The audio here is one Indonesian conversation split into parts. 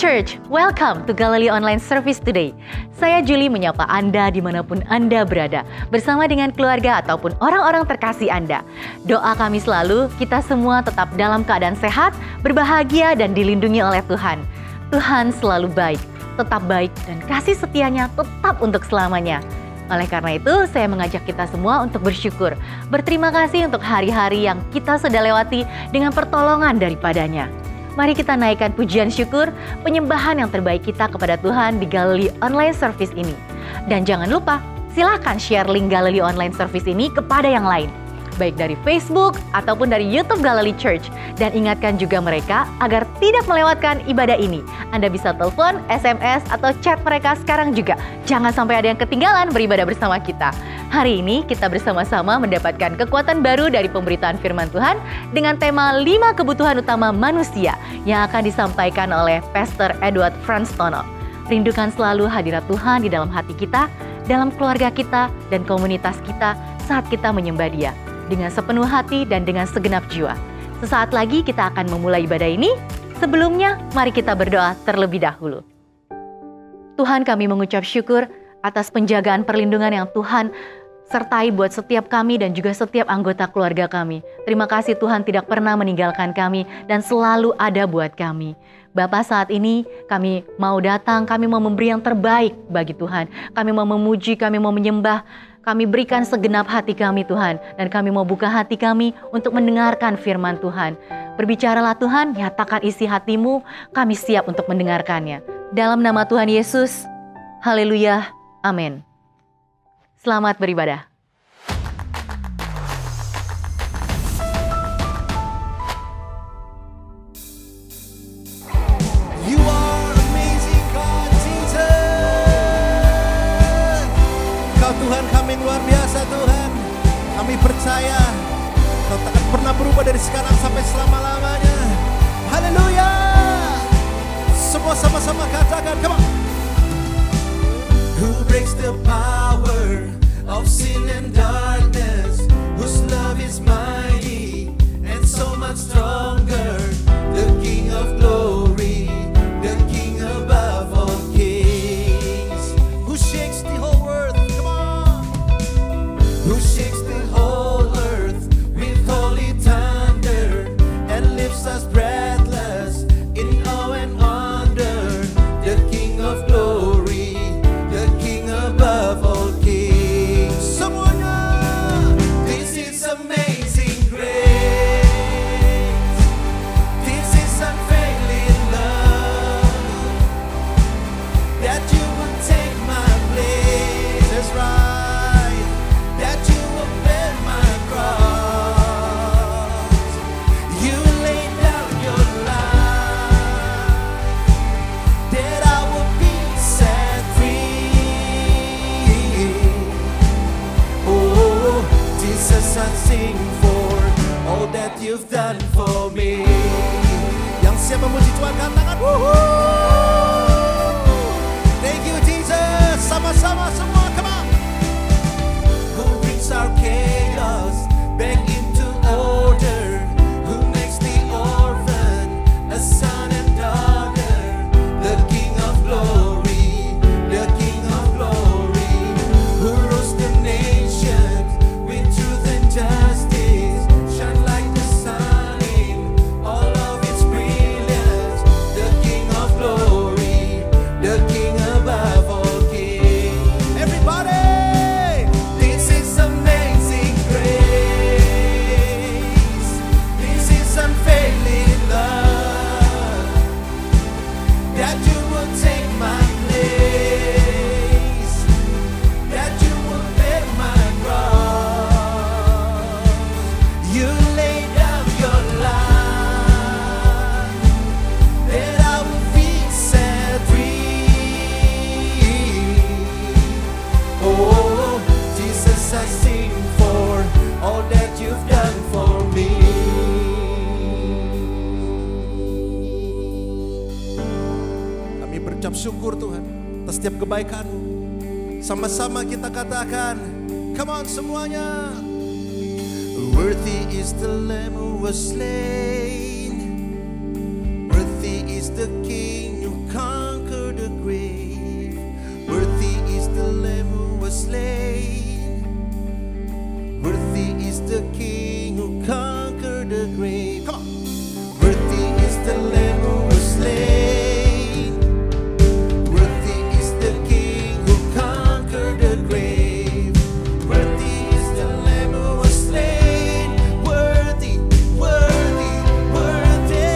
Church, welcome to Galileo Online Service today. Saya Julie menyapa Anda dimanapun Anda berada, bersama dengan keluarga ataupun orang-orang terkasih Anda. Doa kami selalu, kita semua tetap dalam keadaan sehat, berbahagia dan dilindungi oleh Tuhan. Tuhan selalu baik, tetap baik dan kasih setianya tetap untuk selamanya. Oleh karena itu, saya mengajak kita semua untuk bersyukur. Berterima kasih untuk hari-hari yang kita sudah lewati dengan pertolongan daripadanya. Mari kita naikkan pujian syukur, penyembahan yang terbaik kita kepada Tuhan di Galileo Online Service ini. Dan jangan lupa, silakan share link Galileo Online Service ini kepada yang lain, baik dari Facebook ataupun dari YouTube Galileo Church. Dan ingatkan juga mereka agar tidak melewatkan ibadah ini. Anda bisa telepon, SMS, atau chat mereka sekarang juga. Jangan sampai ada yang ketinggalan beribadah bersama kita. Hari ini kita bersama-sama mendapatkan kekuatan baru dari pemberitaan firman Tuhan dengan tema 5 kebutuhan utama manusia yang akan disampaikan oleh Pastor Edward Franstono. Rindukan selalu hadirat Tuhan di dalam hati kita, dalam keluarga kita, dan komunitas kita saat kita menyembah Dia dengan sepenuh hati dan dengan segenap jiwa. Sesaat lagi kita akan memulai ibadah ini. Sebelumnya, mari kita berdoa terlebih dahulu. Tuhan, kami mengucap syukur atas penjagaan perlindungan yang Tuhan sertai buat setiap kami dan juga setiap anggota keluarga kami. Terima kasih Tuhan tidak pernah meninggalkan kami dan selalu ada buat kami. Bapa, saat ini kami mau datang, kami mau memberi yang terbaik bagi Tuhan. Kami mau memuji, kami mau menyembah. Kami berikan segenap hati kami Tuhan, dan kami mau buka hati kami untuk mendengarkan firman Tuhan. Berbicaralah Tuhan, nyatakan isi hatimu, kami siap untuk mendengarkannya. Dalam nama Tuhan Yesus, haleluya, amin. Selamat beribadah. Tuhan, kami luar biasa Tuhan. Kami percaya Kau takkan pernah berubah dari sekarang sampai selama-lamanya. Haleluya. Semua sama-sama katakan, come on. Who breaks the power of sin and darkness, whose love is mighty and so much stronger, the King of glory, the King above all kings, who shakes the whole earth. Who shakes the whole earth with holy thunder and lifts us breathless in awe and wonder, the King of glory, the King above all kings. Semuanya, this is amazing grace. This is unfailing love, that you would take my place. That's right. I sing for all that you've done for me. Yang siap memuji Tuhan, katakan woohoo. Thank you Jesus. Sama-sama semua, come on. Who brings our chaos back into order, who makes the orphan a son and daughter, the King of glory, the King of glory, who rules the nations with truth and justice, shine like the sun in all of its brilliance, the King of glory, the King above all kings. Everybody, this is amazing grace. This is unfailing love, that you would take my place, that you would bear my cross. You lay down your life, that I will be set free. Oh, Jesus, I sing for all that you've done for me. Kami berucap syukur Tuhan atas setiap kebaikan-Mu. Sama-sama kita katakan, come on semuanya. Worthy is the Lamb who was slain, worthy is the King who slain. Worthy is the King who conquered the grave. Come on. Worthy is the Lamb who was slain. Worthy is the King who conquered the grave. Worthy is the Lamb who was slain. Worthy, worthy, worthy.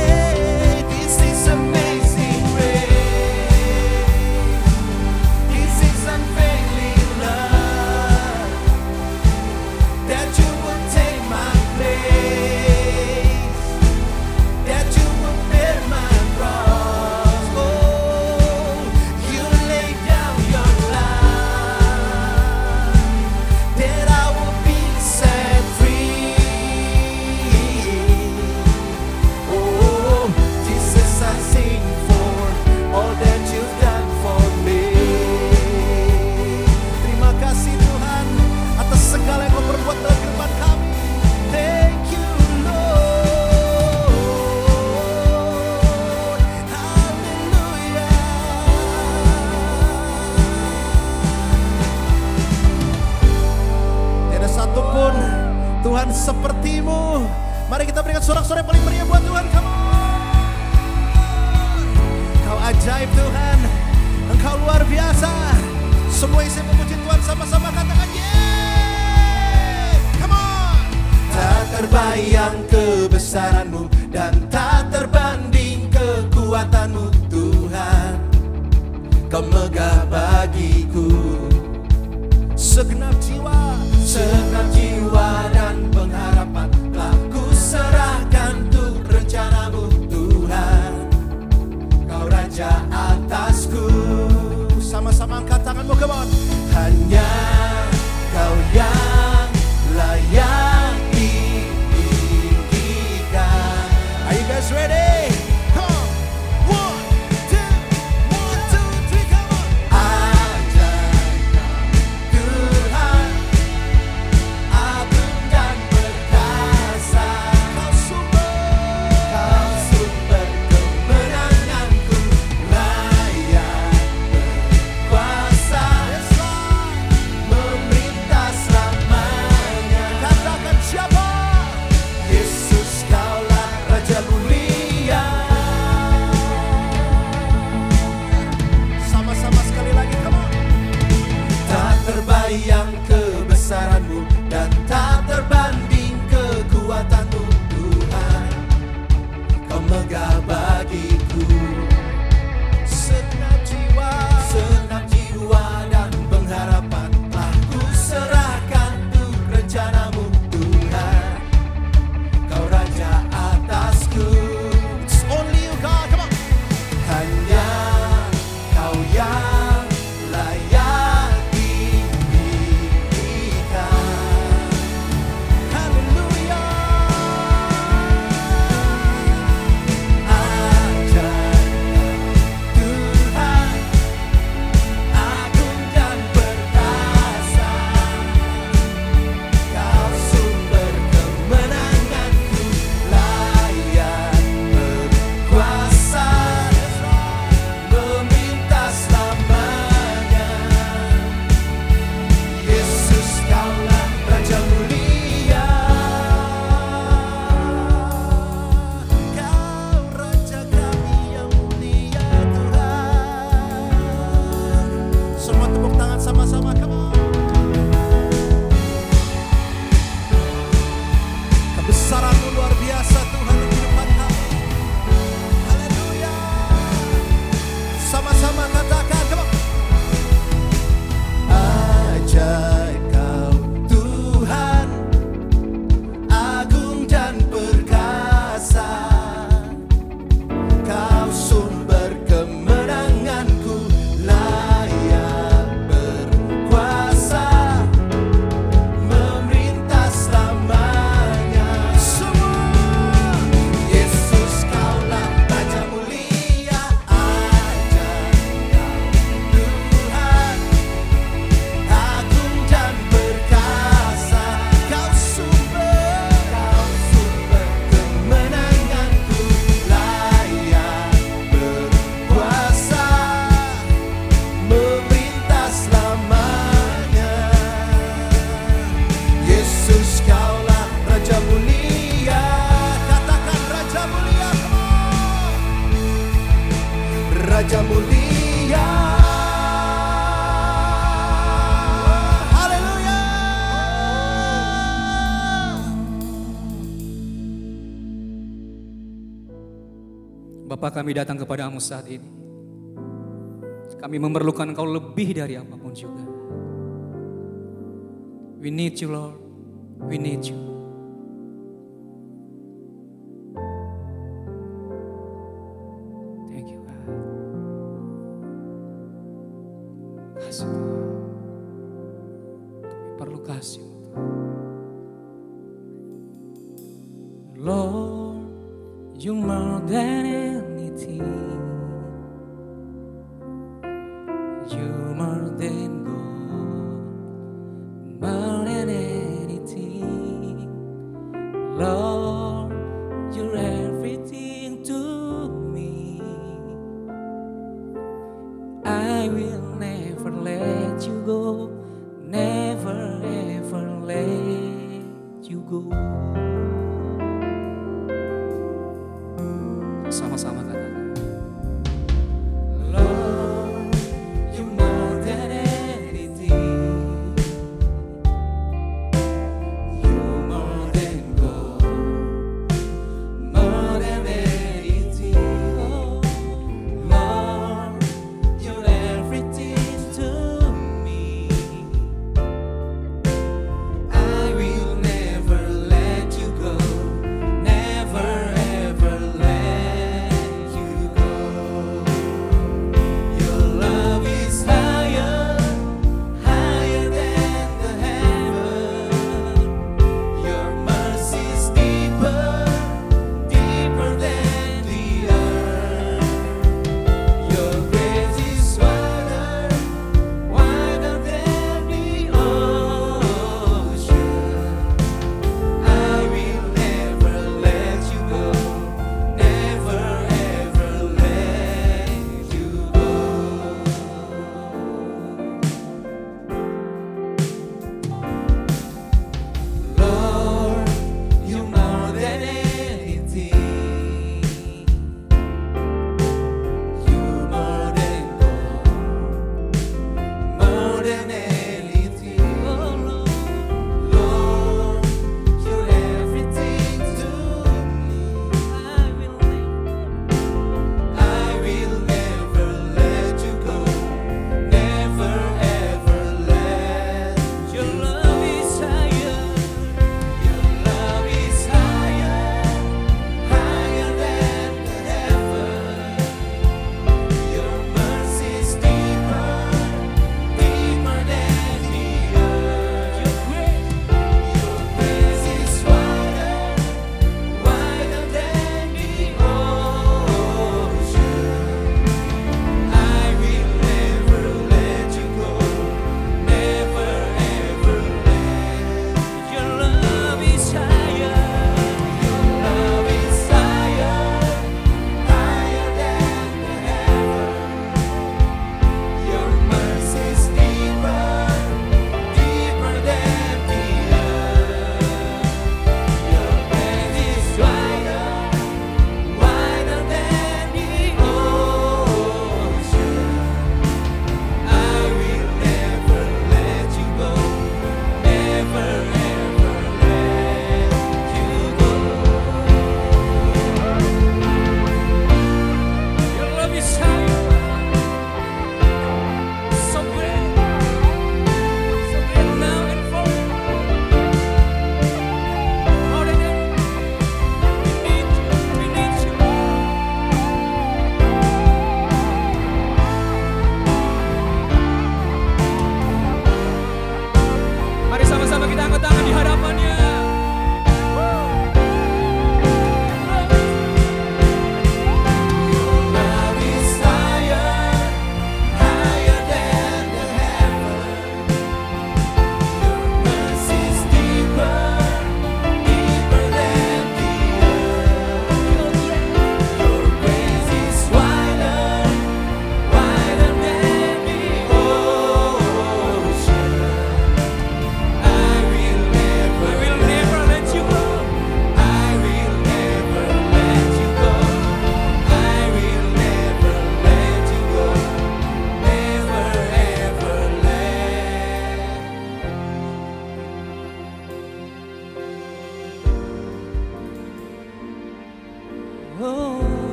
This is amazing grace. This is unfailing love. That you would take my place. That you would bear my cross. Oh, you laid down your life. That I will be set free. Oh, Jesus, I sing for all that you've done for me. Terima kasih Tuhan atas segala yang kau perbuat dalam kehidupan kami. Thank you Lord. Haleluya. Tiada satupun Tuhan sepertimu. Mari kita berikan sorak-sorai yang paling meriah buat Tuhan. Come on. Kau ajaib Tuhan. Engkau luar biasa. Semua yang saya memuji Tuhan sama-sama katakan yeah. Come on. Tak terbayang kebesaranmu dan tak terbanding kekuatanmu Tuhan. Kau megah bagiku. Segenap jiwa dan pengharapan telah ku serahkan untuk rencanamu Tuhan. Kau raja atasku. Sama-sama angkat tanganmu, come on. Hanya kau yang layak ditinggikan. Are you guys ready? Come on. 1, 2, 3, come on. Ajaib Tuhan, agung dan perkasa. Kau sumber kemenanganku, layak berkuasa, memerintah selamanya. Katakan siapa? Yesus, kaulah Raja mulia. Sama-sama sekali lagi, come on. Tak terbayang kebesaranmu dan tak terbanding kekuatanmu Tuhan. Kau megah bagiku. Segenap jiwa dan pengharapan telah ku serahkan untuk rencanamu Tuhan. Kau raja atasku. It's only you God, come on. Hanya kau yang layak ditinggikan. Bapa, kami datang kepadamu saat ini. Kami memerlukan Engkau lebih dari apapun juga. We need you, Lord. We need you. Thank you, God. Kasih Tuhan. Kami perlu kasih. Lord, you more than anything. You more than gold, more than anything. Lord, you're everything to me. I will never let you go, never ever let you go. Sama-sama katakan. Lord, you more than anything. You more than gold, more than anything. Lord, you're everything to me. I will never let you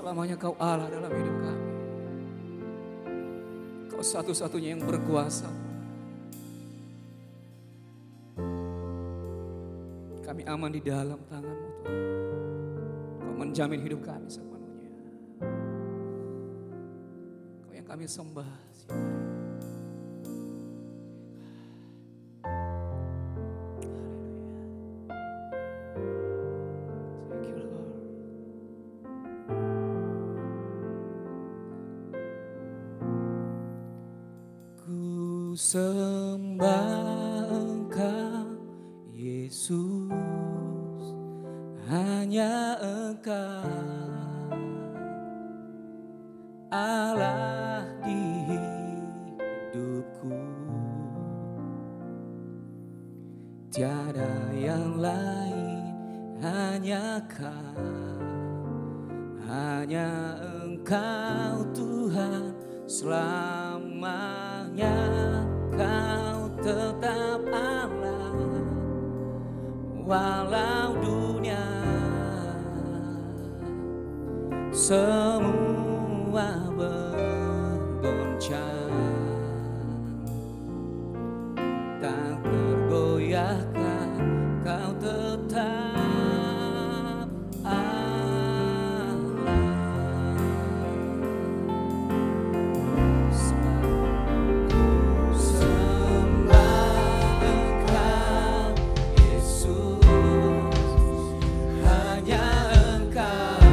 Selamanya Kau Allah dalam hidup kami. Kau satu-satunya yang berkuasa. Kami aman di dalam tangan-Mu Tuhan. Kau menjamin hidup kami sepenuhnya. Kau yang kami sembah. Ku sembah Engkau Yesus, hanya Engkau Allah di hidupku. Tiada yang lain, hanya Kau, hanya Engkau Tuhan. Selamanya Kau tetap Allah, walau dunia semua bergoncang, tak tergoyahkan Kau tetap Allah. Sembah Engkau Yesus, hanya Engkau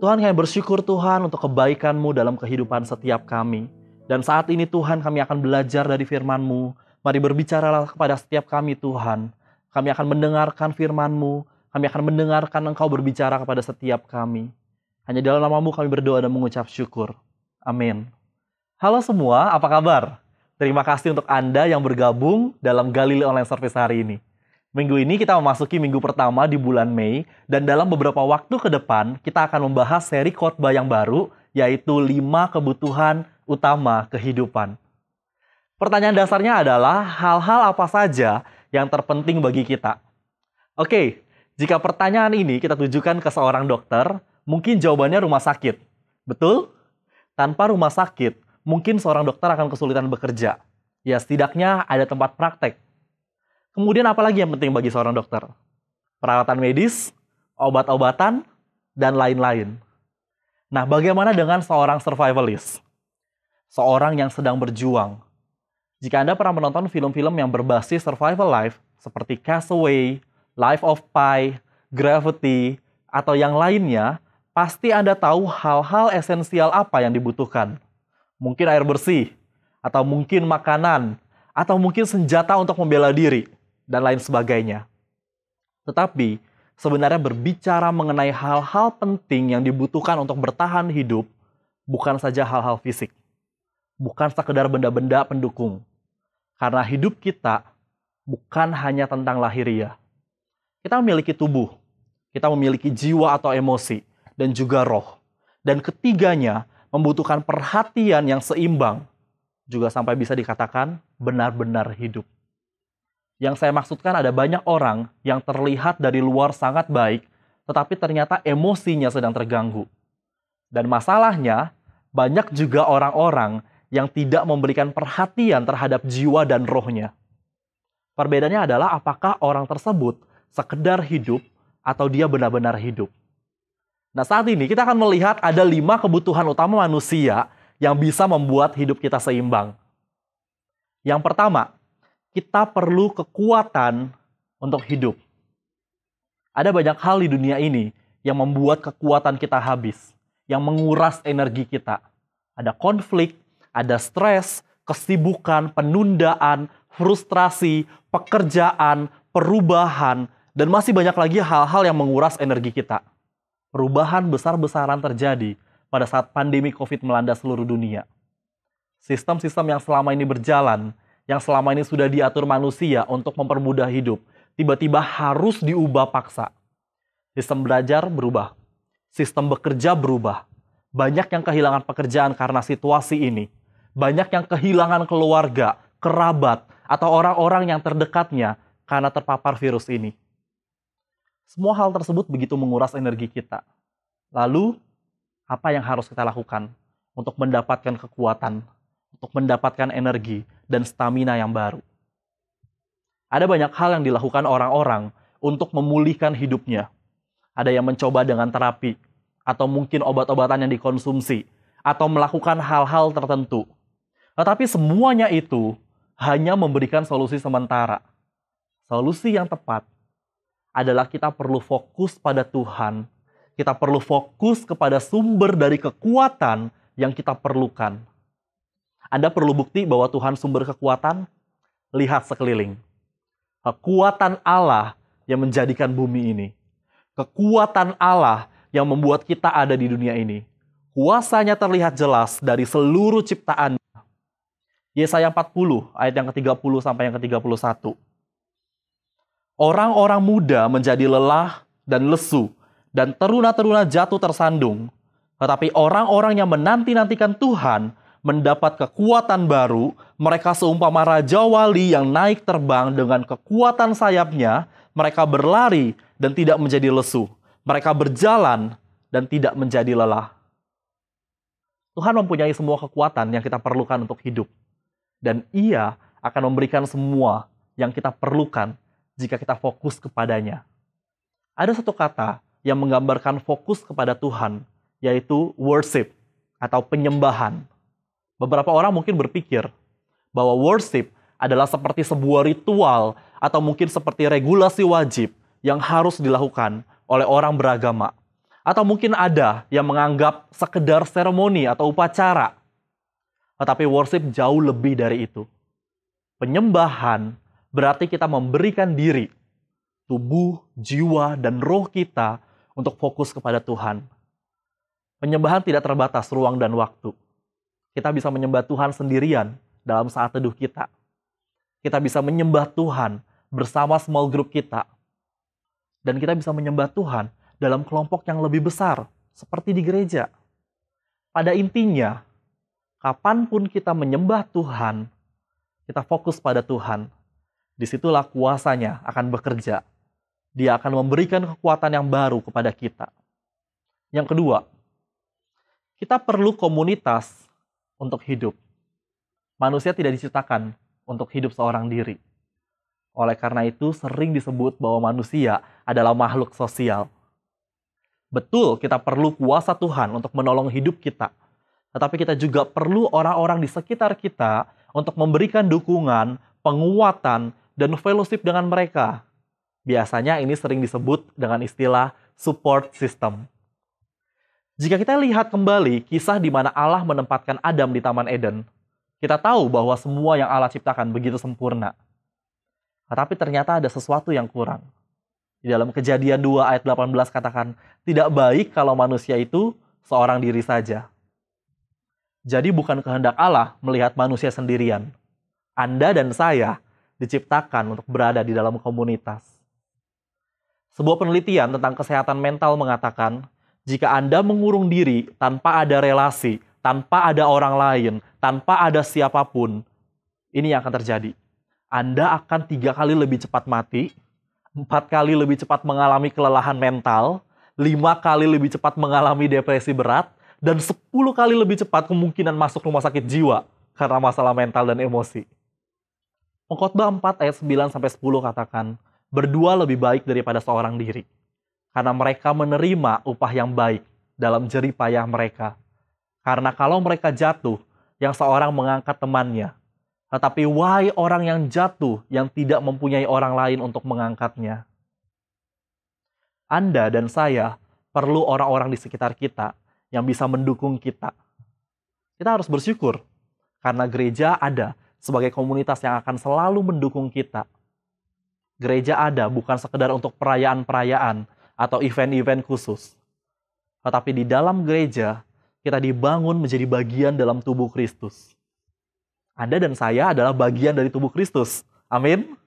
Tuhan, kami bersyukur Tuhan untuk kebaikan-Mu dalam kehidupan setiap kami. Dan saat ini Tuhan, kami akan belajar dari firman-Mu. Mari berbicaralah kepada setiap kami Tuhan. Kami akan mendengarkan firman-Mu. Kami akan mendengarkan Engkau berbicara kepada setiap kami. Hanya dalam nama-Mu kami berdoa dan mengucap syukur. Amin. Halo semua, apa kabar? Terima kasih untuk Anda yang bergabung dalam Galileo Online Service hari ini. Minggu ini kita memasuki minggu pertama di bulan Mei, dan dalam beberapa waktu ke depan kita akan membahas seri khotbah yang baru, yaitu 5 kebutuhan utama kehidupan. Pertanyaan dasarnya adalah hal-hal apa saja yang terpenting bagi kita? Oke, jika pertanyaan ini kita tujukan ke seorang dokter, mungkin jawabannya rumah sakit. Betul? Tanpa rumah sakit, mungkin seorang dokter akan kesulitan bekerja. Ya, setidaknya ada tempat praktek. Kemudian apa lagi yang penting bagi seorang dokter? Perawatan medis, obat-obatan, dan lain-lain. Nah, bagaimana dengan seorang survivalist? Seorang yang sedang berjuang. Jika Anda pernah menonton film-film yang berbasis survival life, seperti Castaway, Life of Pi, Gravity, atau yang lainnya, pasti Anda tahu hal-hal esensial apa yang dibutuhkan. Mungkin air bersih, atau mungkin makanan, atau mungkin senjata untuk membela diri, dan lain sebagainya. Tetapi, sebenarnya berbicara mengenai hal-hal penting yang dibutuhkan untuk bertahan hidup, bukan saja hal-hal fisik. Bukan sekedar benda-benda pendukung. Karena hidup kita bukan hanya tentang lahiriah. Kita memiliki tubuh, kita memiliki jiwa atau emosi, dan juga roh. Dan ketiganya membutuhkan perhatian yang seimbang, juga sampai bisa dikatakan benar-benar hidup. Yang saya maksudkan ada banyak orang yang terlihat dari luar sangat baik, tetapi ternyata emosinya sedang terganggu. Dan masalahnya, banyak juga orang-orang yang tidak memberikan perhatian terhadap jiwa dan rohnya. Perbedaannya adalah apakah orang tersebut sekedar hidup atau dia benar-benar hidup. Nah, saat ini kita akan melihat ada 5 kebutuhan utama manusia yang bisa membuat hidup kita seimbang. Yang pertama, kita perlu kekuatan untuk hidup. Ada banyak hal di dunia ini yang membuat kekuatan kita habis, yang menguras energi kita. Ada konflik, ada stres, kesibukan, penundaan, frustrasi, pekerjaan, perubahan, dan masih banyak lagi hal-hal yang menguras energi kita. Perubahan besar-besaran terjadi pada saat pandemi COVID melanda seluruh dunia. Sistem-sistem yang selama ini berjalan, yang selama ini sudah diatur manusia untuk mempermudah hidup, tiba-tiba harus diubah paksa. Sistem belajar berubah, sistem bekerja berubah. Banyak yang kehilangan pekerjaan karena situasi ini. Banyak yang kehilangan keluarga, kerabat, atau orang-orang yang terdekatnya karena terpapar virus ini. Semua hal tersebut begitu menguras energi kita. Lalu, apa yang harus kita lakukan untuk mendapatkan kekuatan, untuk mendapatkan energi dan stamina yang baru? Ada banyak hal yang dilakukan orang-orang untuk memulihkan hidupnya. Ada yang mencoba dengan terapi, atau mungkin obat-obatan yang dikonsumsi, atau melakukan hal-hal tertentu. Tetapi semuanya itu hanya memberikan solusi sementara. Solusi yang tepat adalah kita perlu fokus pada Tuhan. Kita perlu fokus kepada sumber dari kekuatan yang kita perlukan. Anda perlu bukti bahwa Tuhan sumber kekuatan? Lihat sekeliling. Kekuatan Allah yang menjadikan bumi ini. Kekuatan Allah yang membuat kita ada di dunia ini. Kuasanya terlihat jelas dari seluruh ciptaan. Yesaya 40 ayat yang ke-30 sampai yang ke-31. Orang-orang muda menjadi lelah dan lesu, dan teruna-teruna jatuh tersandung. Tetapi orang-orang yang menanti-nantikan Tuhan mendapat kekuatan baru. Mereka seumpama raja wali yang naik terbang dengan kekuatan sayapnya. Mereka berlari dan tidak menjadi lesu. Mereka berjalan dan tidak menjadi lelah. Tuhan mempunyai semua kekuatan yang kita perlukan untuk hidup. Dan Ia akan memberikan semua yang kita perlukan jika kita fokus kepadanya. Ada satu kata yang menggambarkan fokus kepada Tuhan, yaitu worship atau penyembahan. Beberapa orang mungkin berpikir bahwa worship adalah seperti sebuah ritual atau mungkin seperti regulasi wajib yang harus dilakukan oleh orang beragama. Atau mungkin ada yang menganggap sekedar seremoni atau upacara. Tetapi worship jauh lebih dari itu. Penyembahan berarti kita memberikan diri, tubuh, jiwa, dan roh kita untuk fokus kepada Tuhan. Penyembahan tidak terbatas ruang dan waktu. Kita bisa menyembah Tuhan sendirian dalam saat teduh kita. Kita bisa menyembah Tuhan bersama small group kita. Dan kita bisa menyembah Tuhan dalam kelompok yang lebih besar, seperti di gereja. Pada intinya, kapanpun kita menyembah Tuhan, kita fokus pada Tuhan. Disitulah kuasanya akan bekerja. Dia akan memberikan kekuatan yang baru kepada kita. Yang kedua, kita perlu komunitas untuk hidup. Manusia tidak diciptakan untuk hidup seorang diri. Oleh karena itu, sering disebut bahwa manusia adalah makhluk sosial. Betul, kita perlu kuasa Tuhan untuk menolong hidup kita. Tetapi kita juga perlu orang-orang di sekitar kita untuk memberikan dukungan, penguatan, dan fellowship dengan mereka. Biasanya ini sering disebut dengan istilah support system. Jika kita lihat kembali kisah di mana Allah menempatkan Adam di Taman Eden, kita tahu bahwa semua yang Allah ciptakan begitu sempurna. Tetapi ternyata ada sesuatu yang kurang. Di dalam Kejadian 2 ayat 18 katakan, tidak baik kalau manusia itu seorang diri saja. Jadi bukan kehendak Allah melihat manusia sendirian. Anda dan saya diciptakan untuk berada di dalam komunitas. Sebuah penelitian tentang kesehatan mental mengatakan, jika Anda mengurung diri tanpa ada relasi, tanpa ada orang lain, tanpa ada siapapun, ini yang akan terjadi. Anda akan 3 kali lebih cepat mati, 4 kali lebih cepat mengalami kelelahan mental, 5 kali lebih cepat mengalami depresi berat, dan 10 kali lebih cepat kemungkinan masuk rumah sakit jiwa karena masalah mental dan emosi. Pengkhotbah 4 ayat 9-10 katakan, berdua lebih baik daripada seorang diri. Karena mereka menerima upah yang baik dalam jerih payah mereka. Karena kalau mereka jatuh, yang seorang mengangkat temannya. Tetapi wahai orang yang jatuh, yang tidak mempunyai orang lain untuk mengangkatnya. Anda dan saya perlu orang-orang di sekitar kita yang bisa mendukung kita. Kita harus bersyukur karena gereja ada sebagai komunitas yang akan selalu mendukung kita. Gereja ada bukan sekedar untuk perayaan-perayaan atau event-event khusus. Tetapi di dalam gereja, kita dibangun menjadi bagian dalam tubuh Kristus. Anda dan saya adalah bagian dari tubuh Kristus. Amin.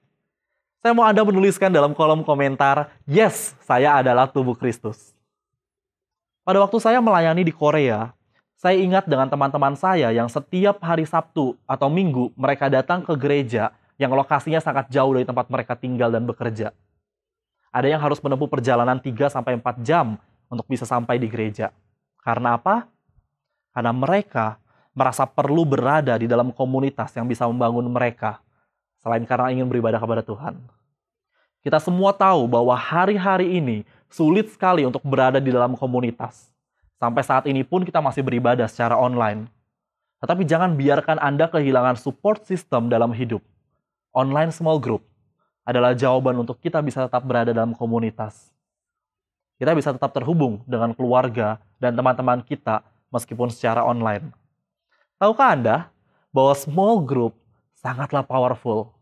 Saya mau Anda menuliskan dalam kolom komentar, yes, saya adalah tubuh Kristus. Pada waktu saya melayani di Korea, saya ingat dengan teman-teman saya yang setiap hari Sabtu atau Minggu mereka datang ke gereja yang lokasinya sangat jauh dari tempat mereka tinggal dan bekerja. Ada yang harus menempuh perjalanan 3-4 jam untuk bisa sampai di gereja. Karena apa? Karena mereka merasa perlu berada di dalam komunitas yang bisa membangun mereka, selain karena ingin beribadah kepada Tuhan. Kita semua tahu bahwa hari-hari ini sulit sekali untuk berada di dalam komunitas. Sampai saat ini pun kita masih beribadah secara online. Tetapi jangan biarkan Anda kehilangan support system dalam hidup. Online small group adalah jawaban untuk kita bisa tetap berada dalam komunitas. Kita bisa tetap terhubung dengan keluarga dan teman-teman kita meskipun secara online. Tahukah Anda bahwa small group sangatlah powerful?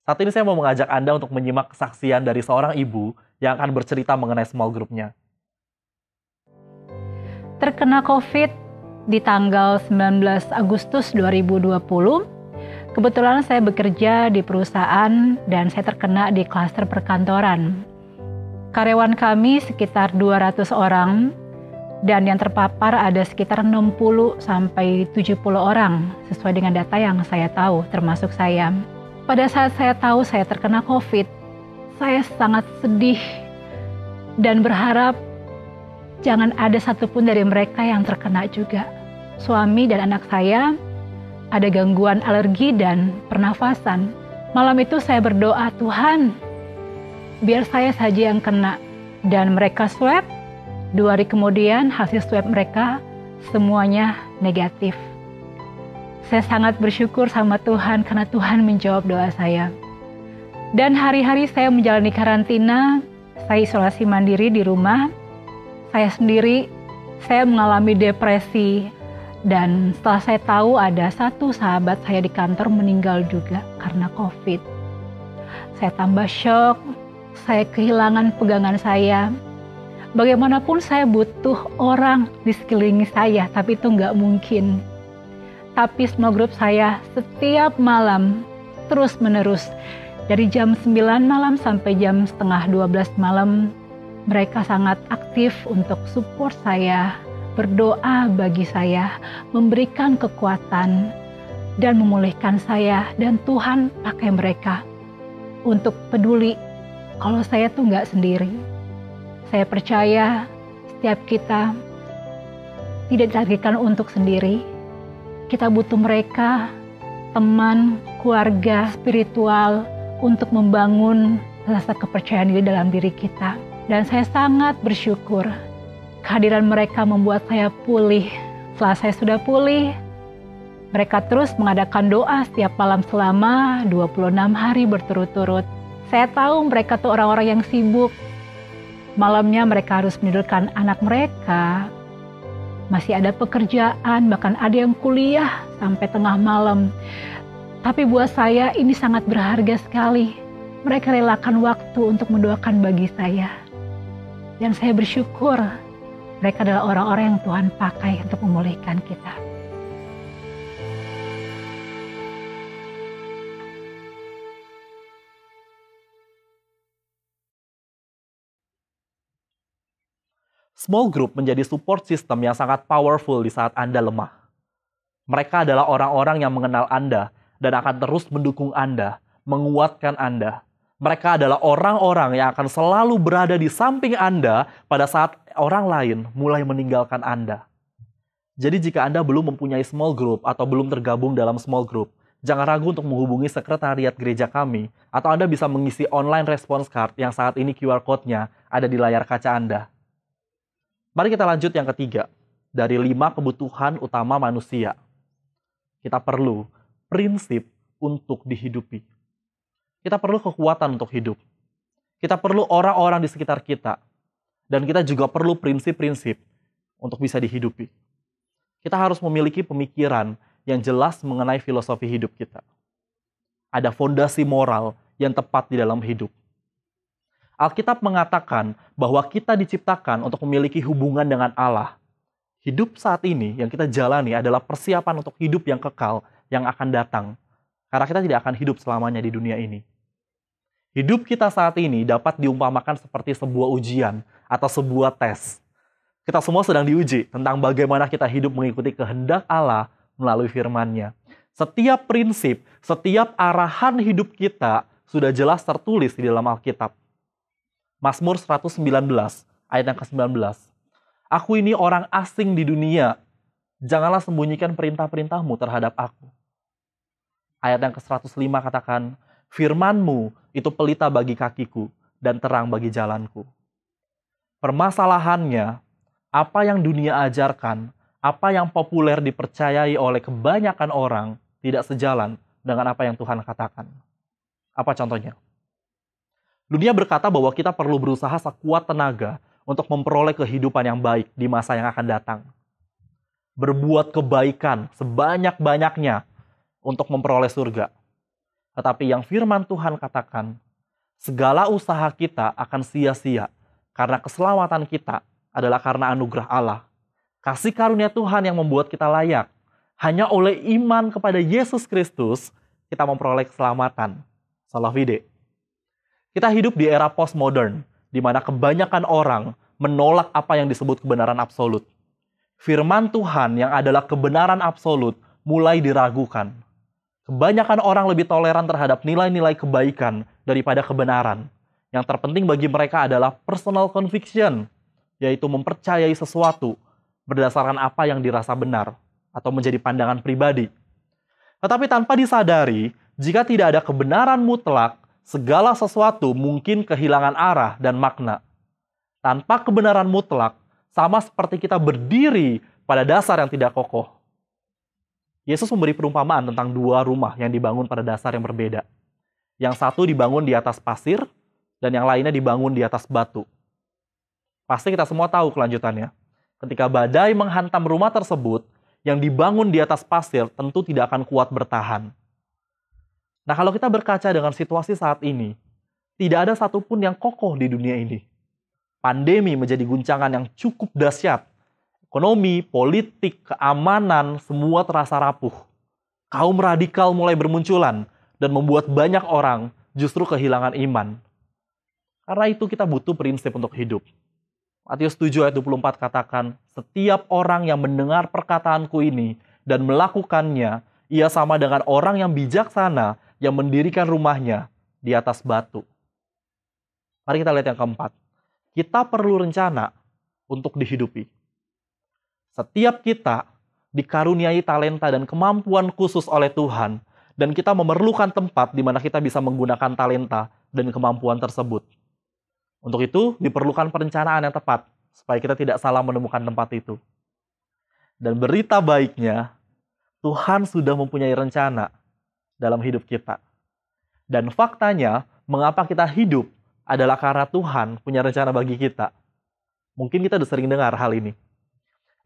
Saat ini saya mau mengajak Anda untuk menyimak kesaksian dari seorang ibu yang akan bercerita mengenai small group-nya. Terkena COVID di tanggal 19 Agustus 2020, kebetulan saya bekerja di perusahaan dan saya terkena di klaster perkantoran. Karyawan kami sekitar 200 orang dan yang terpapar ada sekitar 60-70 orang sesuai dengan data yang saya tahu termasuk saya. Pada saat saya tahu saya terkena COVID, saya sangat sedih dan berharap jangan ada satupun dari mereka yang terkena juga. Suami dan anak saya ada gangguan alergi dan pernafasan. Malam itu saya berdoa, Tuhan, biar saya saja yang kena. Dan mereka swab, 2 hari kemudian hasil swab mereka semuanya negatif. Saya sangat bersyukur sama Tuhan karena Tuhan menjawab doa saya. Dan hari-hari saya menjalani karantina, saya isolasi mandiri di rumah. Saya sendiri, saya mengalami depresi. Dan setelah saya tahu ada satu sahabat saya di kantor meninggal juga karena COVID. Saya tambah shock, saya kehilangan pegangan saya. Bagaimanapun saya butuh orang di sekeliling saya, tapi itu nggak mungkin. Tapi small group saya setiap malam terus menerus. Dari jam 9 malam sampai jam setengah 12 malam, mereka sangat aktif untuk support saya, berdoa bagi saya, memberikan kekuatan, dan memulihkan saya. Dan Tuhan pakai mereka untuk peduli kalau saya tuh nggak sendiri. Saya percaya setiap kita tidak ditakdirkan untuk sendiri. Kita butuh mereka, teman, keluarga, spiritual, untuk membangun rasa kepercayaan diri dalam diri kita. Dan saya sangat bersyukur kehadiran mereka membuat saya pulih. Setelah saya sudah pulih, mereka terus mengadakan doa setiap malam selama 26 hari berturut-turut. Saya tahu mereka tuh orang-orang yang sibuk. Malamnya mereka harus menidurkan anak mereka. Masih ada pekerjaan, bahkan ada yang kuliah sampai tengah malam. Tapi buat saya ini sangat berharga sekali. Mereka relakan waktu untuk mendoakan bagi saya. Dan saya bersyukur mereka adalah orang-orang yang Tuhan pakai untuk memulihkan kita. Small group menjadi support system yang sangat powerful di saat Anda lemah. Mereka adalah orang-orang yang mengenal Anda dan akan terus mendukung Anda, menguatkan Anda. Mereka adalah orang-orang yang akan selalu berada di samping Anda pada saat orang lain mulai meninggalkan Anda. Jadi jika Anda belum mempunyai small group atau belum tergabung dalam small group, jangan ragu untuk menghubungi sekretariat gereja kami, atau Anda bisa mengisi online response card yang saat ini QR code-nya ada di layar kaca Anda. Mari kita lanjut yang ketiga, dari 5 kebutuhan utama manusia. Kita perlu prinsip untuk dihidupi. Kita perlu kekuatan untuk hidup. Kita perlu orang-orang di sekitar kita. Dan kita juga perlu prinsip-prinsip untuk bisa dihidupi. Kita harus memiliki pemikiran yang jelas mengenai filosofi hidup kita. Ada fondasi moral yang tepat di dalam hidup. Alkitab mengatakan bahwa kita diciptakan untuk memiliki hubungan dengan Allah. Hidup saat ini yang kita jalani adalah persiapan untuk hidup yang kekal yang akan datang. Karena kita tidak akan hidup selamanya di dunia ini. Hidup kita saat ini dapat diumpamakan seperti sebuah ujian atau sebuah tes. Kita semua sedang diuji tentang bagaimana kita hidup mengikuti kehendak Allah melalui firman-Nya. Setiap prinsip, setiap arahan hidup kita sudah jelas tertulis di dalam Alkitab. Mazmur 119 ayat yang ke-19. Aku ini orang asing di dunia. Janganlah sembunyikan perintah-perintah-Mu terhadap aku. Ayat yang ke-105 katakan, firman-Mu itu pelita bagi kakiku dan terang bagi jalanku. Permasalahannya, apa yang dunia ajarkan, apa yang populer dipercayai oleh kebanyakan orang tidak sejalan dengan apa yang Tuhan katakan. Apa contohnya? Dunia berkata bahwa kita perlu berusaha sekuat tenaga untuk memperoleh kehidupan yang baik di masa yang akan datang. Berbuat kebaikan sebanyak-banyaknya untuk memperoleh surga. Tetapi yang firman Tuhan katakan, segala usaha kita akan sia-sia karena keselamatan kita adalah karena anugerah Allah. Kasih karunia Tuhan yang membuat kita layak. Hanya oleh iman kepada Yesus Kristus kita memperoleh keselamatan. Salah vide. Kita hidup di era postmodern, di mana kebanyakan orang menolak apa yang disebut kebenaran absolut. Firman Tuhan yang adalah kebenaran absolut mulai diragukan. Kebanyakan orang lebih toleran terhadap nilai-nilai kebaikan daripada kebenaran. Yang terpenting bagi mereka adalah personal conviction, yaitu mempercayai sesuatu berdasarkan apa yang dirasa benar atau menjadi pandangan pribadi. Tetapi tanpa disadari, jika tidak ada kebenaran mutlak, segala sesuatu mungkin kehilangan arah dan makna. Tanpa kebenaran mutlak, sama seperti kita berdiri pada dasar yang tidak kokoh. Yesus memberi perumpamaan tentang 2 rumah yang dibangun pada dasar yang berbeda. Yang satu dibangun di atas pasir, dan yang lainnya dibangun di atas batu. Pasti kita semua tahu kelanjutannya. Ketika badai menghantam rumah tersebut, yang dibangun di atas pasir tentu tidak akan kuat bertahan. Nah, kalau kita berkaca dengan situasi saat ini, tidak ada satupun yang kokoh di dunia ini. Pandemi menjadi guncangan yang cukup dahsyat. Ekonomi, politik, keamanan, semua terasa rapuh. Kaum radikal mulai bermunculan dan membuat banyak orang justru kehilangan iman. Karena itu kita butuh prinsip untuk hidup. Matius 7 ayat 24 katakan, setiap orang yang mendengar perkataanku ini dan melakukannya, ia sama dengan orang yang bijaksana yang mendirikan rumahnya di atas batu. Mari kita lihat yang keempat. Kita perlu rencana untuk dihidupi. Setiap kita dikaruniai talenta dan kemampuan khusus oleh Tuhan, dan kita memerlukan tempat di mana kita bisa menggunakan talenta dan kemampuan tersebut. Untuk itu, diperlukan perencanaan yang tepat, supaya kita tidak salah menemukan tempat itu. Dan berita baiknya, Tuhan sudah mempunyai rencana dalam hidup kita. Dan faktanya, mengapa kita hidup adalah karena Tuhan punya rencana bagi kita. Mungkin kita sudah sering dengar hal ini.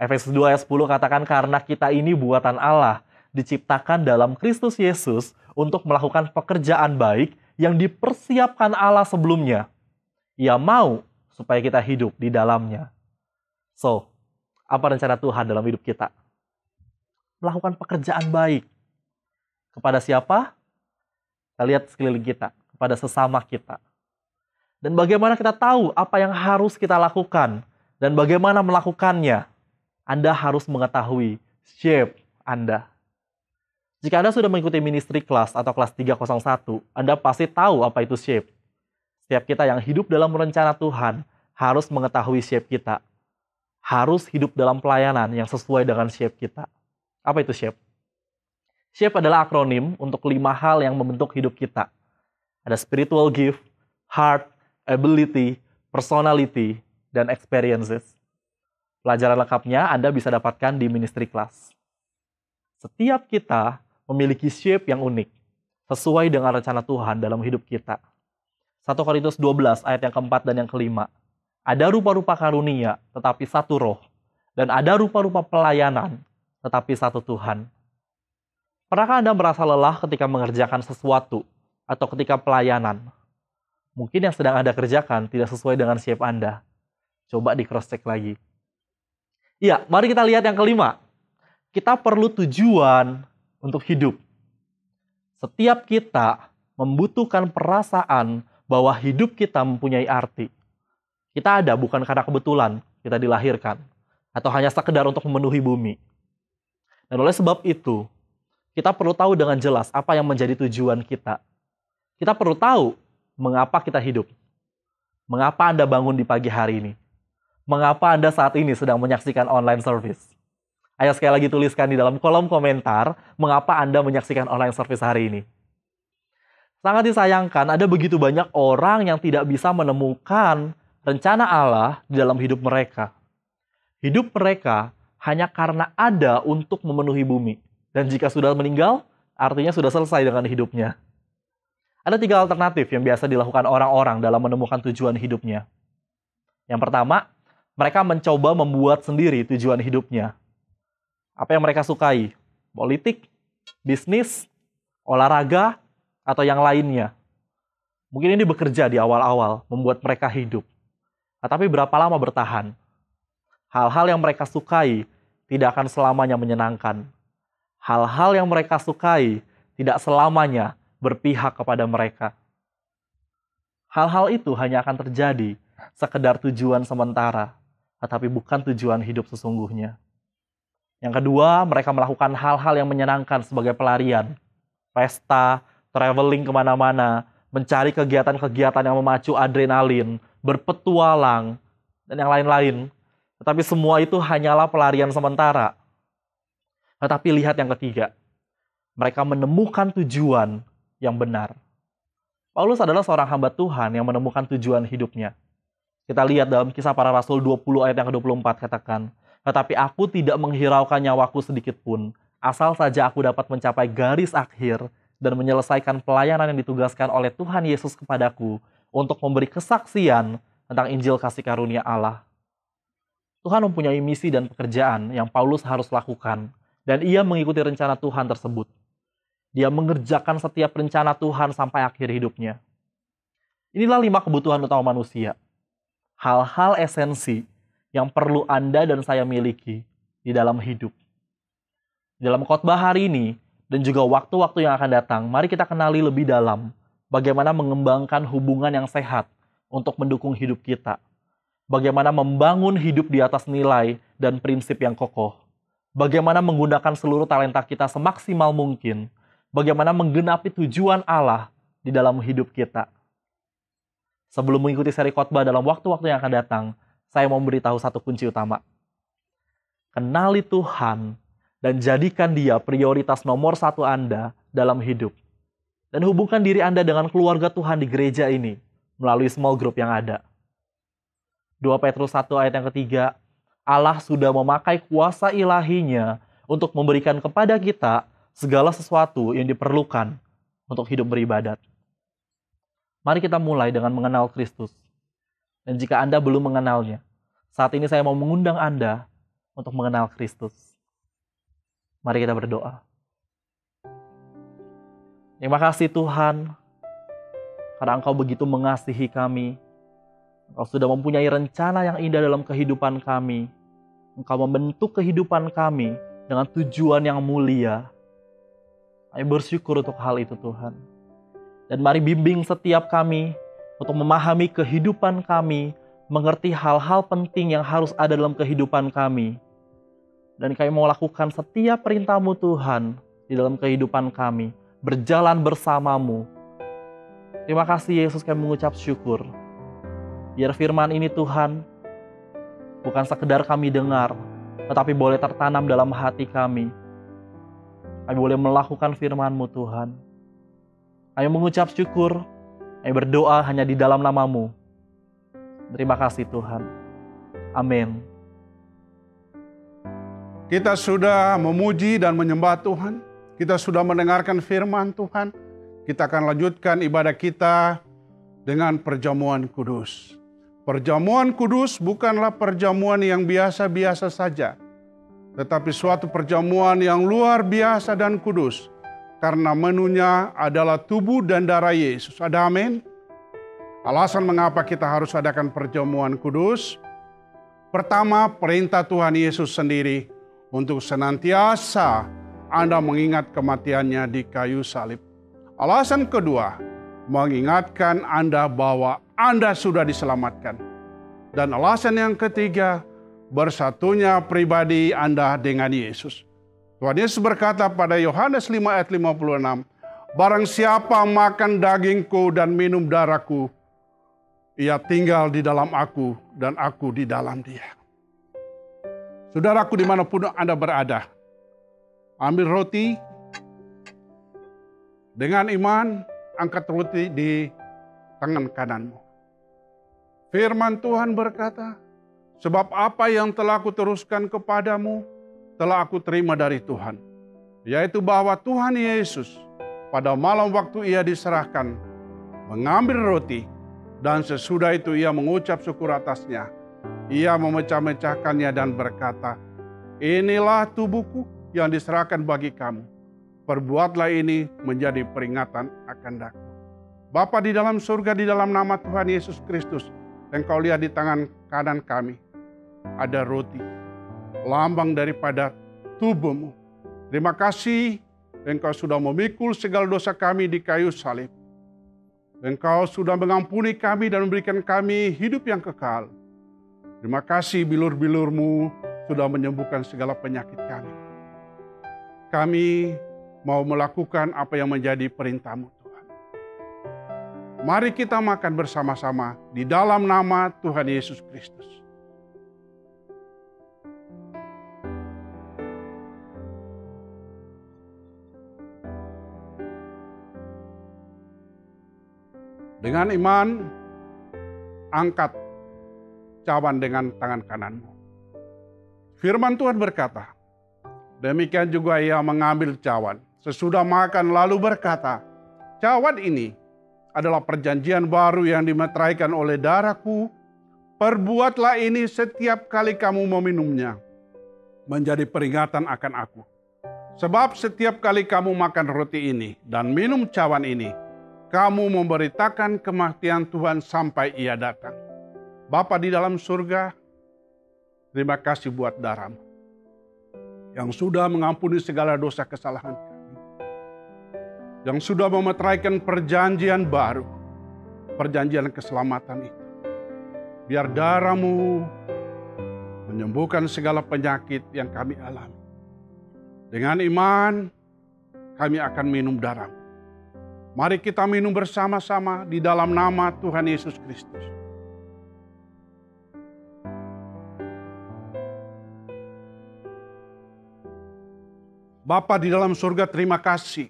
Efesus 2 ayat 10 katakan, karena kita ini buatan Allah, diciptakan dalam Kristus Yesus untuk melakukan pekerjaan baik yang dipersiapkan Allah sebelumnya. Ia mau supaya kita hidup di dalamnya. So, apa rencana Tuhan dalam hidup kita? Melakukan pekerjaan baik. Kepada siapa? Kita lihat sekeliling kita. Kepada sesama kita. Dan bagaimana kita tahu apa yang harus kita lakukan. Dan bagaimana melakukannya. Anda harus mengetahui shape Anda. Jika Anda sudah mengikuti ministry class atau kelas 301, Anda pasti tahu apa itu shape. Setiap kita yang hidup dalam rencana Tuhan harus mengetahui shape kita. Harus hidup dalam pelayanan yang sesuai dengan shape kita. Apa itu shape? Shape adalah akronim untuk 5 hal yang membentuk hidup kita. Ada spiritual gift, heart, ability, personality, dan experiences. Pelajaran lengkapnya Anda bisa dapatkan di ministry class. Setiap kita memiliki shape yang unik, sesuai dengan rencana Tuhan dalam hidup kita. 1 Korintus 12 ayat yang keempat dan yang kelima. Ada rupa-rupa karunia, tetapi satu roh. Dan ada rupa-rupa pelayanan, tetapi satu Tuhan. Pernahkah Anda merasa lelah ketika mengerjakan sesuatu atau ketika pelayanan? Mungkin yang sedang Anda kerjakan tidak sesuai dengan shape Anda. Coba di cross-check lagi. Iya, mari kita lihat yang kelima. Kita perlu tujuan untuk hidup. Setiap kita membutuhkan perasaan bahwa hidup kita mempunyai arti. Kita ada bukan karena kebetulan kita dilahirkan, atau hanya sekedar untuk memenuhi bumi. Dan oleh sebab itu, kita perlu tahu dengan jelas apa yang menjadi tujuan kita. Kita perlu tahu mengapa kita hidup. Mengapa Anda bangun di pagi hari ini? Mengapa Anda saat ini sedang menyaksikan online service? Ayo sekali lagi tuliskan di dalam kolom komentar, mengapa Anda menyaksikan online service hari ini? Sangat disayangkan, ada begitu banyak orang yang tidak bisa menemukan rencana Allah di dalam hidup mereka. Hidup mereka hanya karena ada untuk memenuhi bumi. Dan jika sudah meninggal, artinya sudah selesai dengan hidupnya. Ada 3 alternatif yang biasa dilakukan orang-orang dalam menemukan tujuan hidupnya. Yang pertama, mereka mencoba membuat sendiri tujuan hidupnya. Apa yang mereka sukai? Politik, bisnis, olahraga, atau yang lainnya. Mungkin ini bekerja di awal-awal, membuat mereka hidup. Tetapi berapa lama bertahan? Hal-hal yang mereka sukai tidak akan selamanya menyenangkan. Hal-hal yang mereka sukai tidak selamanya berpihak kepada mereka. Hal-hal itu hanya akan terjadi sekedar tujuan sementara, tetapi bukan tujuan hidup sesungguhnya. Yang kedua, mereka melakukan hal-hal yang menyenangkan sebagai pelarian. Pesta, traveling kemana-mana, mencari kegiatan-kegiatan yang memacu adrenalin, berpetualang, dan yang lain-lain. Tetapi semua itu hanyalah pelarian sementara. Tetapi lihat yang ketiga, mereka menemukan tujuan yang benar. Paulus adalah seorang hamba Tuhan yang menemukan tujuan hidupnya. Kita lihat dalam Kisah Para Rasul 20 ayat yang ke-24 katakan, tetapi aku tidak menghiraukan nyawaku sedikit pun, asal saja aku dapat mencapai garis akhir dan menyelesaikan pelayanan yang ditugaskan oleh Tuhan Yesus kepadaku untuk memberi kesaksian tentang Injil kasih karunia Allah. Tuhan mempunyai misi dan pekerjaan yang Paulus harus lakukan, dan ia mengikuti rencana Tuhan tersebut. Dia mengerjakan setiap rencana Tuhan sampai akhir hidupnya. Inilah 5 kebutuhan utama manusia. Hal-hal esensi yang perlu Anda dan saya miliki di dalam hidup. Dalam khotbah hari ini, dan juga waktu-waktu yang akan datang, mari kita kenali lebih dalam bagaimana mengembangkan hubungan yang sehat untuk mendukung hidup kita. Bagaimana membangun hidup di atas nilai dan prinsip yang kokoh. Bagaimana menggunakan seluruh talenta kita semaksimal mungkin. Bagaimana menggenapi tujuan Allah di dalam hidup kita. Sebelum mengikuti seri khotbah dalam waktu-waktu yang akan datang, saya mau memberitahu satu kunci utama. Kenali Tuhan dan jadikan Dia prioritas nomor 1 Anda dalam hidup. Dan hubungkan diri Anda dengan keluarga Tuhan di gereja ini melalui small group yang ada. 2 Petrus 1 ayat yang ketiga, Allah sudah memakai kuasa ilahinya untuk memberikan kepada kita segala sesuatu yang diperlukan untuk hidup beribadat. Mari kita mulai dengan mengenal Kristus. Dan jika Anda belum mengenalnya, saat ini saya mau mengundang Anda untuk mengenal Kristus. Mari kita berdoa. Terima kasih Tuhan, karena Engkau begitu mengasihi kami. Engkau sudah mempunyai rencana yang indah dalam kehidupan kami. Engkau membentuk kehidupan kami dengan tujuan yang mulia. Kami bersyukur untuk hal itu Tuhan. Dan mari bimbing setiap kami untuk memahami kehidupan kami, mengerti hal-hal penting yang harus ada dalam kehidupan kami. Dan kami mau lakukan setiap perintah-Mu Tuhan di dalam kehidupan kami, berjalan bersama-Mu. Terima kasih Yesus, kami mengucap syukur. Biar firman ini Tuhan, bukan sekedar kami dengar, tetapi boleh tertanam dalam hati kami. Kami boleh melakukan firman-Mu Tuhan. Kami mengucap syukur, kami berdoa hanya di dalam nama-Mu. Terima kasih Tuhan. Amin. Kita sudah memuji dan menyembah Tuhan. Kita sudah mendengarkan firman Tuhan. Kita akan lanjutkan ibadah kita dengan perjamuan kudus. Perjamuan kudus bukanlah perjamuan yang biasa-biasa saja, tetapi suatu perjamuan yang luar biasa dan kudus, karena menunya adalah tubuh dan darah Yesus. Ada amin? Alasan mengapa kita harus adakan perjamuan kudus. Pertama, perintah Tuhan Yesus sendiri untuk senantiasa Anda mengingat kematiannya di kayu salib. Alasan kedua, mengingatkan Anda bahwa Anda sudah diselamatkan. Dan alasan yang ketiga, bersatunya pribadi Anda dengan Yesus. Tuhan Yesus berkata pada Yohanes 5 ayat 56, barang siapa makan dagingku dan minum darahku, ia tinggal di dalam aku dan aku di dalam dia. Saudaraku dimanapun Anda berada, ambil roti, dengan iman angkat roti di tangan kananmu. Firman Tuhan berkata, sebab apa yang telah aku teruskan kepadamu, telah aku terima dari Tuhan. Yaitu bahwa Tuhan Yesus pada malam waktu ia diserahkan, mengambil roti, dan sesudah itu ia mengucap syukur atasnya. Ia memecah-mecahkannya dan berkata, inilah tubuhku yang diserahkan bagi kamu. Perbuatlah ini menjadi peringatan akan aku. Bapa di dalam surga, di dalam nama Tuhan Yesus Kristus, Engkau lihat di tangan kanan kami ada roti, lambang daripada tubuh-Mu. Terima kasih Engkau sudah memikul segala dosa kami di kayu salib. Engkau sudah mengampuni kami dan memberikan kami hidup yang kekal. Terima kasih bilur-bilur-Mu sudah menyembuhkan segala penyakit kami. Kami mau melakukan apa yang menjadi perintah-Mu Tuhan. Mari kita makan bersama-sama di dalam nama Tuhan Yesus Kristus. Dengan iman, angkat cawan dengan tangan kananmu. Firman Tuhan berkata, demikian juga ia mengambil cawan. Sesudah makan lalu berkata, cawan ini adalah perjanjian baru yang dimeteraikan oleh darahku. Perbuatlah ini setiap kali kamu meminumnya, menjadi peringatan akan aku. Sebab setiap kali kamu makan roti ini dan minum cawan ini, kamu memberitakan kematian Tuhan sampai Ia datang. Bapa di dalam surga, terima kasih buat darah-Mu yang sudah mengampuni segala dosa kesalahan kami, yang sudah memeteraikan perjanjian baru, perjanjian keselamatan itu. Biar darah-Mu menyembuhkan segala penyakit yang kami alami. Dengan iman, kami akan minum darah-Mu. Mari kita minum bersama-sama di dalam nama Tuhan Yesus Kristus. Bapa di dalam surga, terima kasih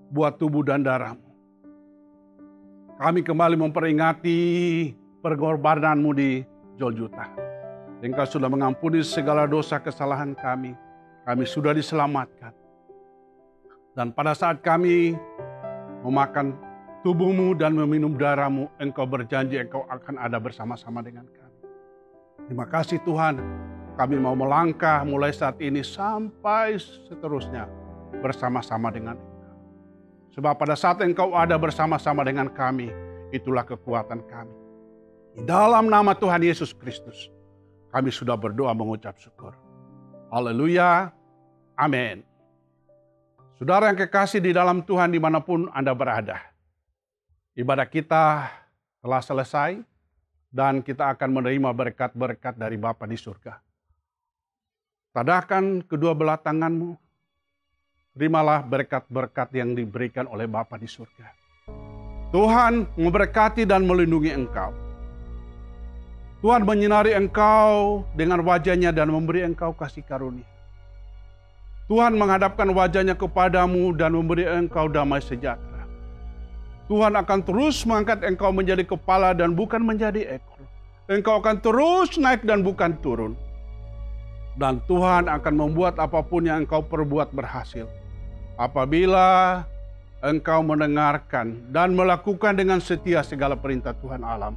buat tubuh dan darah-Mu. Kami kembali memperingati pengorbanan-Mu di Golgota. Engkau sudah mengampuni segala dosa kesalahan kami. Kami sudah diselamatkan. Dan pada saat kami memakan tubuh-Mu dan meminum darah-Mu, Engkau berjanji Engkau akan ada bersama-sama dengan kami. Terima kasih Tuhan. Kami mau melangkah mulai saat ini sampai seterusnya bersama-sama dengan Engkau. Sebab pada saat Engkau ada bersama-sama dengan kami, itulah kekuatan kami. Di dalam nama Tuhan Yesus Kristus, kami sudah berdoa mengucap syukur. Haleluya. Amin. Saudara yang kekasih di dalam Tuhan dimanapun Anda berada. Ibadah kita telah selesai dan kita akan menerima berkat-berkat dari Bapa di surga. Tadahkan kedua belah tanganmu. Terimalah berkat-berkat yang diberikan oleh Bapa di surga. Tuhan memberkati dan melindungi engkau. Tuhan menyinari engkau dengan wajah-Nya dan memberi engkau kasih karunia. Tuhan menghadapkan wajah-Nya kepadamu dan memberi engkau damai sejahtera. Tuhan akan terus mengangkat engkau menjadi kepala dan bukan menjadi ekor. Engkau akan terus naik dan bukan turun. Dan Tuhan akan membuat apapun yang engkau perbuat berhasil. Apabila engkau mendengarkan dan melakukan dengan setia segala perintah Tuhan alam.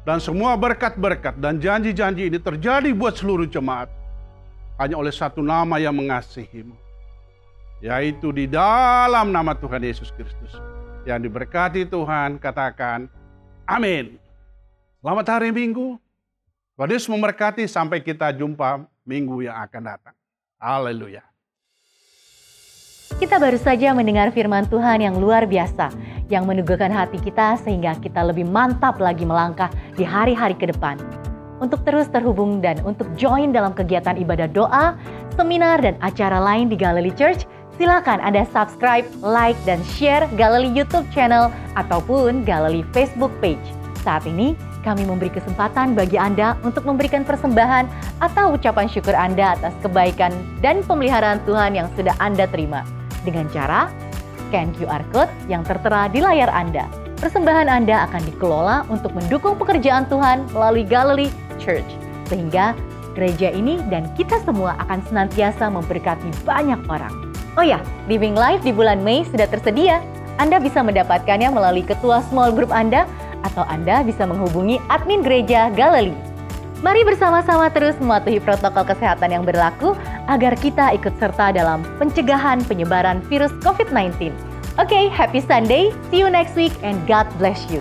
Dan semua berkat-berkat dan janji-janji ini terjadi buat seluruh jemaat. Hanya oleh satu nama yang mengasihimu. Yaitu di dalam nama Tuhan Yesus Kristus. Yang diberkati Tuhan, katakan amin. Selamat hari Minggu. Tuhan Yesus memberkati, sampai kita jumpa minggu yang akan datang. Haleluya. Kita baru saja mendengar firman Tuhan yang luar biasa, yang meneguhkan hati kita sehingga kita lebih mantap lagi melangkah di hari-hari ke depan. Untuk terus terhubung dan untuk join dalam kegiatan ibadah doa, seminar, dan acara lain di Galilee Church, silakan Anda subscribe, like, dan share Galilee YouTube channel ataupun Galilee Facebook page. Saat ini, kami memberi kesempatan bagi Anda untuk memberikan persembahan atau ucapan syukur Anda atas kebaikan dan pemeliharaan Tuhan yang sudah Anda terima. Dengan cara scan QR Code yang tertera di layar Anda. Persembahan Anda akan dikelola untuk mendukung pekerjaan Tuhan melalui Galilee Church. Sehingga gereja ini dan kita semua akan senantiasa memberkati banyak orang. Oh ya, Living Life di bulan Mei sudah tersedia. Anda bisa mendapatkannya melalui ketua small group Anda, atau Anda bisa menghubungi admin gereja Galilee. Mari bersama-sama terus mematuhi protokol kesehatan yang berlaku agar kita ikut serta dalam pencegahan penyebaran virus COVID-19. Oke, happy Sunday, see you next week, and God bless you.